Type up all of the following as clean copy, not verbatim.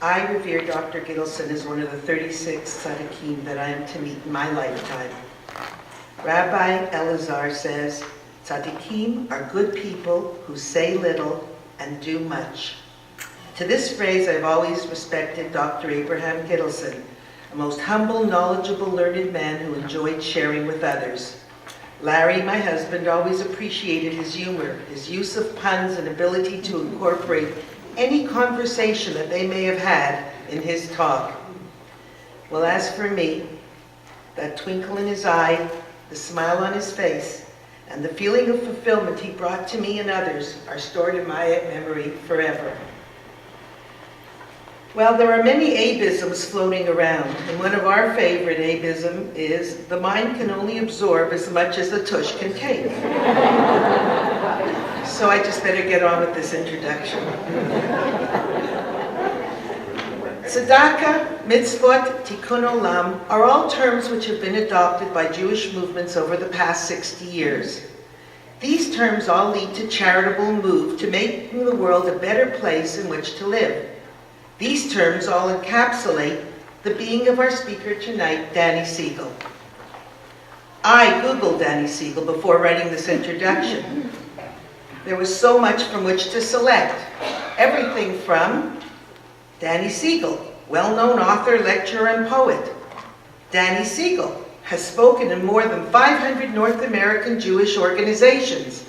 I revere Dr. Gittelson as one of the 36 tzaddikim that I am to meet in my lifetime. Rabbi Elazar says, tzaddikim are good people who say little and do much. To this phrase, I've always respected Dr. Abraham Gittelson, a most humble, knowledgeable, learned man who enjoyed sharing with others. Larry, my husband, always appreciated his humor, his use of puns, and ability to incorporate any conversation that they may have had in his talk. Well, as for me, that twinkle in his eye, the smile on his face, and the feeling of fulfillment he brought to me and others are stored in my memory forever. Well, there are many abisms floating around, and one of our favorite abisms is, the mind can only absorb as much as the tush can take. So I just better get on with this introduction. Tzedakah, mitzvot, tikkun olam are all terms which have been adopted by Jewish movements over the past 60 years. These terms all lead to charitable move to making the world a better place in which to live. These terms all encapsulate the being of our speaker tonight, Danny Siegel. I Googled Danny Siegel before writing this introduction. There was so much from which to select. Everything from Danny Siegel, well-known author, lecturer, and poet. Danny Siegel has spoken in more than 500 North American Jewish organizations.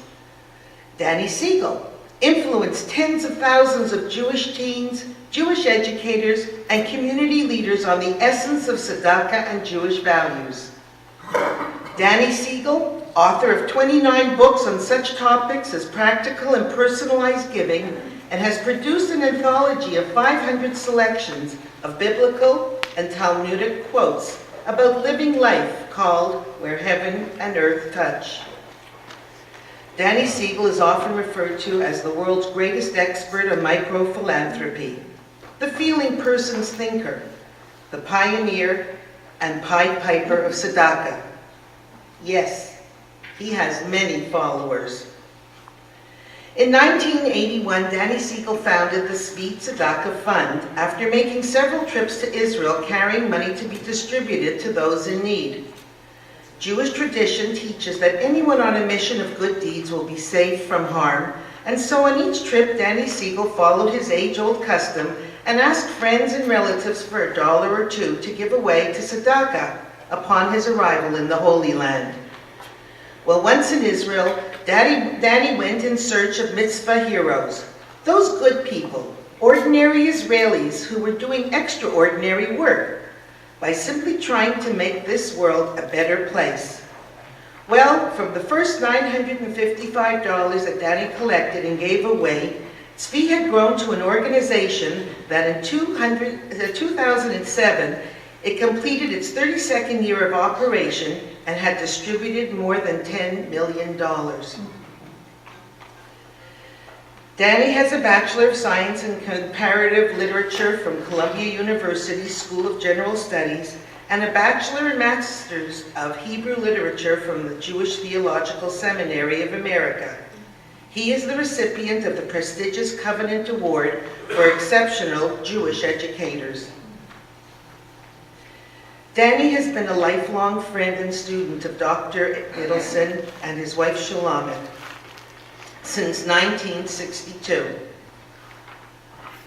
Danny Siegel influenced tens of thousands of Jewish teens, Jewish educators, and community leaders on the essence of tzedakah and Jewish values. Danny Siegel, author of 29 books on such topics as practical and personalized giving, and has produced an anthology of 500 selections of biblical and Talmudic quotes about living life called Where Heaven and Earth Touch. Danny Siegel is often referred to as the world's greatest expert on microphilanthropy, the feeling person's thinker, the pioneer and Pied Piper of tzedakah. Yes, he has many followers. In 1981, Danny Siegel founded the Tzvi Tzedakah Fund after making several trips to Israel carrying money to be distributed to those in need. Jewish tradition teaches that anyone on a mission of good deeds will be saved from harm, and so on each trip, Danny Siegel followed his age-old custom and asked friends and relatives for $1 or $2 to give away to tzedakah upon his arrival in the Holy Land. Well, once in Israel, Danny went in search of mitzvah heroes, those good people, ordinary Israelis who were doing extraordinary work by simply trying to make this world a better place. Well, from the first $955 that Danny collected and gave away, Tzvi had grown to an organization that in 2007, it completed its 32nd year of operation and had distributed more than $10 million. Danny has a Bachelor of Science in Comparative Literature from Columbia University School of General Studies and a Bachelor and Master's of Hebrew Literature from the Jewish Theological Seminary of America. He is the recipient of the prestigious Covenant Award for Exceptional Jewish Educators. Danny has been a lifelong friend and student of Dr. Gittelson and his wife Shulamit since 1962.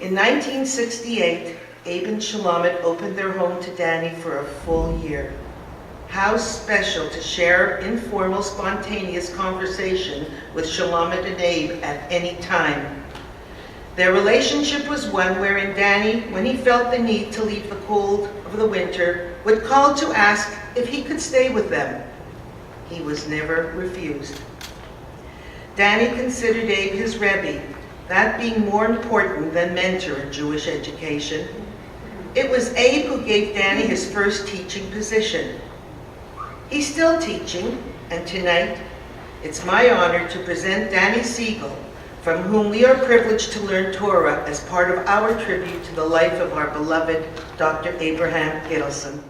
In 1968, Abe and Shulamit opened their home to Danny for a full year. How special to share informal, spontaneous conversation with Shulamit and Abe at any time. Their relationship was one wherein Danny, when he felt the need to leave the cold of the winter, would call to ask if he could stay with them. He was never refused. Danny considered Abe his Rebbe, that being more important than mentor in Jewish education. It was Abe who gave Danny his first teaching position. He's still teaching, and tonight, it's my honor to present Danny Siegel, from whom we are privileged to learn Torah as part of our tribute to the life of our beloved Dr. Abraham Gittelson.